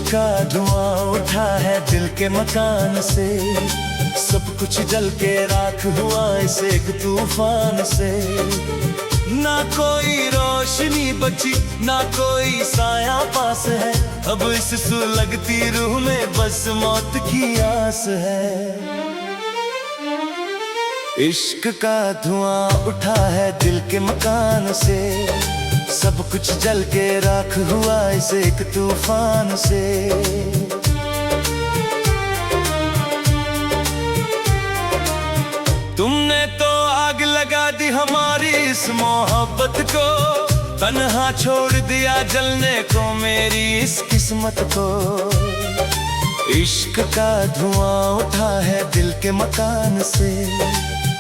का धुआं उठा है दिल के मकान से, सब कुछ जल के राख हुआ इस एक तूफान से। ना कोई रोशनी बची ना कोई साया पास है, अब इस सुलगती रूह में बस मौत की आस है। इश्क का धुआं उठा है दिल के मकान से, सब कुछ जल के राख हुआ इस एक तूफान से। तुमने तो आग लगा दी हमारी इस मोहब्बत को, तन्हा छोड़ दिया जलने को मेरी इस किस्मत को। इश्क का धुआं उठा है दिल के मकान से,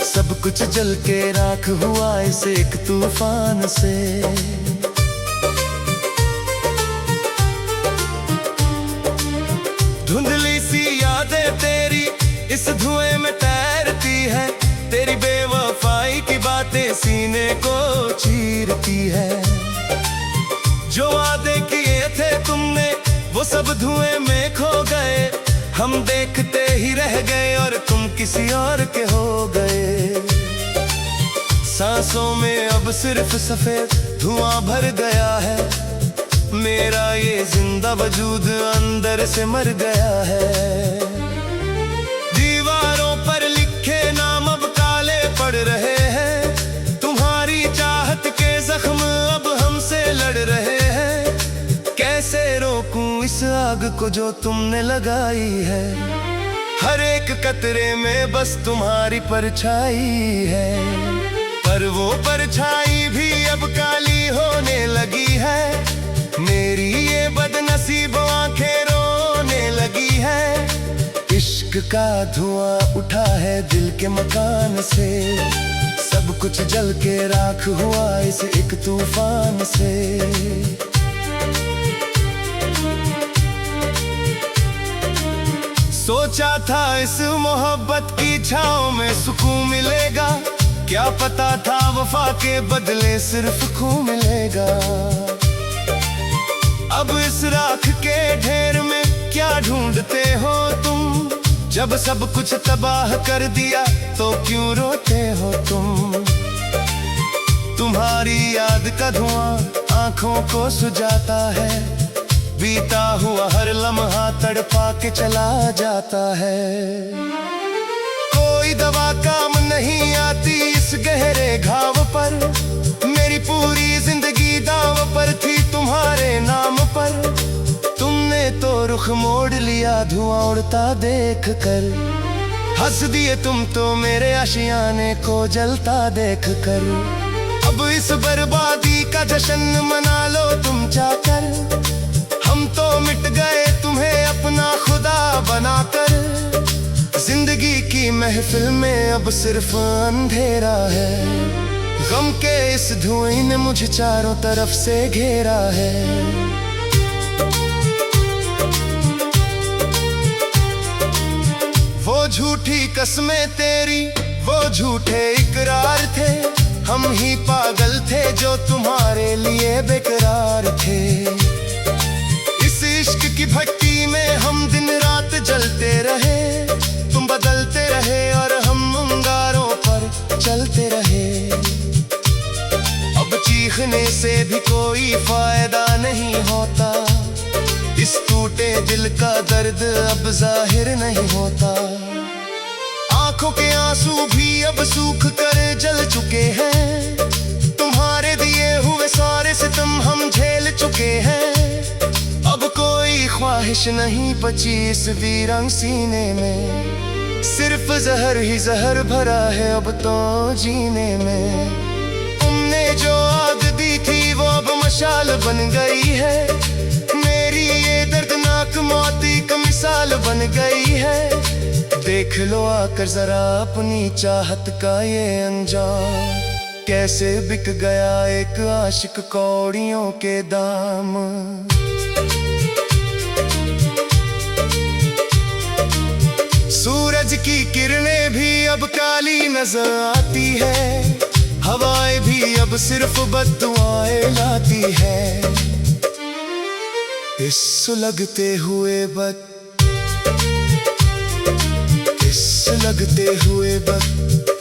सब कुछ जल के राख हुआ इस एक तूफान से। धुंधली सी यादें तेरी इस धुएं में तैरती है, तेरी बेवफाई की बातें सीने को चीरती है। जो वादे किए थे तुमने वो सब धुएं में खो गए, हम देखते ही रह गए और तुम किसी और के हो गए। सांसों में अब सिर्फ सफेद धुआं भर गया है, मेरा ये जिंदा वजूद अंदर से मर गया है। दीवारों पर लिखे नाम अब काले पड़ रहे हैं, तुम्हारी चाहत के जख्म अब हमसे लड़ रहे हैं। कैसे रोकूं इस आग को जो तुमने लगाई है, हर एक कतरे में बस तुम्हारी परछाई है। पर वो परछाई भी अब काली होने लगी है, मेरी ये बदनसीब आंखें रोने लगी है। इश्क का धुआं उठा है दिल के मकान से, सब कुछ जल के राख हुआ इस एक तूफान से। सोचा था इस मोहब्बत की छाँव में सुकून मिलेगा, क्या पता था वफा के बदले सिर्फ खून मिलेगा। अब इस राख के ढेर में क्या ढूंढते हो तुम, जब सब कुछ तबाह कर दिया तो क्यों रोते हो तुम। तुम्हारी याद का धुआं आंखों को सुझाता है, बीता हुआ हर लम्हा तड़पा के चला जाता है। कोई दवा काम नहीं आती इस गहरे घाव पर, मेरी पूरी जिंदगी दांव पर थी तुम्हारे नाम पर। तुमने तो रुख मोड़ लिया धुआं उड़ता देख कर, हंस दिए तुम तो मेरे आशियाने को जलता देख कर। अब इस बर्बादी का जश्न मना लो तुम चाहकर, हम तो मिट गए तुम्हें अपना खुदा बनाकर। जिंदगी की महफिल में अब सिर्फ अंधेरा है, गम के इस धुएं ने मुझे चारों तरफ से घेरा है। वो झूठी कसमें तेरी वो झूठे इकरार थे, हम ही पागल थे जो तुम्हारे लिए बेकरार थे। इस इश्क की भट्टी में हम दिन रात जलते रहे, तुम बदलते रहे और हम अंगारों पर चलते रहे। अब चीखने से भी कोई फायदा नहीं होता, इस टूटे दिल का दर्द अब जाहिर नहीं होता। आंखों के आंसू भी अब सूख कर जल चुके हैं, तुम्हारे दिए हुए सारे सितम हम झेल चुके हैं। अब कोई ख्वाहिश नहीं बची इस वीरान सीने में, सिर्फ जहर ही जहर भरा है अब तो जीने में। तुमने जो आग दी थी वो अब मशाल बन गई है, मेरी ये दर्दनाक मौत एक मिसाल बन गई है। देख लो आकर जरा अपनी चाहत का ये अंजाम, कैसे बिक गया एक आशिक कौड़ियों के दाम। सूरज की किरणें भी अब काली नजर आती है, हवाएं भी अब सिर्फ बद्दुआएं लाती है। इस सुलगते हुए वक्त, इस सुलगते हुए वक्त